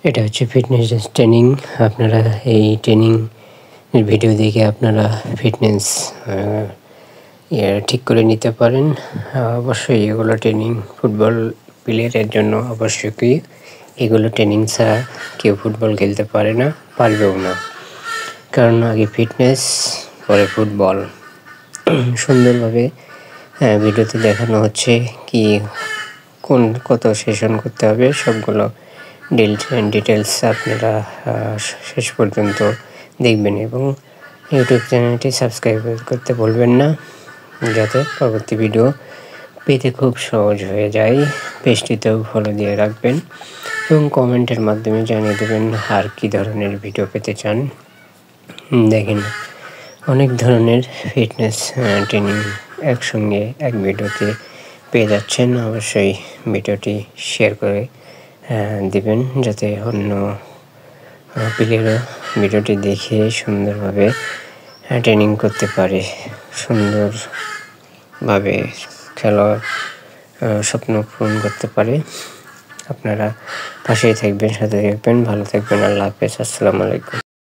এটা হচ্ছে fitness training. আপনারা এই ট্রেনিং এর ভিডিও দেখে আপনারা ফিটনেস ঠিক করে নিতে পারেন। অবশ্যই এগুলো ট্রেনিং ফুটবল প্লেয়ারের জন্য আবশ্যকীয়। এগুলো ট্রেনিং ছাড়া কেউ ফুটবল খেলতে পারে না, পারবেও না। কারণ আগে ফিটনেস, পরে ফুটবল। সুন্দরভাবে ভিডিওতে দেখানো হচ্ছে কি কত সেশন করতে হবে, সবগুলো ডিটেলস আপনারা শেষ পর্যন্ত দেখবেন এবং ইউটিউব চ্যানেলটি সাবস্ক্রাইব করতে ভুলবেন না, যাতে পরবর্তী ভিডিও পেতে খুব সহজ হয়ে যায়। পেজটিতেও ফলো দিয়ে রাখবেন এবং কমেন্টের মাধ্যমে জানিয়ে দেবেন আর কী ধরনের ভিডিও পেতে চান। দেখেন, অনেক ধরনের ফিটনেস ট্রেনিং একসঙ্গে এক ভিডিওতে পেয়ে যাচ্ছেন। অবশ্যই ভিডিওটি শেয়ার করে দিবেন, যাতে অন্য প্লেয়ারও ভিডিওটি দেখে সুন্দরভাবে ট্রেনিং করতে পারে, সুন্দরভাবে খেলার স্বপ্ন পূরণ করতে পারে। আপনারা পাশেই থাকবেন, সাথে থাকবেন, ভালো থাকবেন। আল্লাহ হাফেজ। আসসালামু আলাইকুম।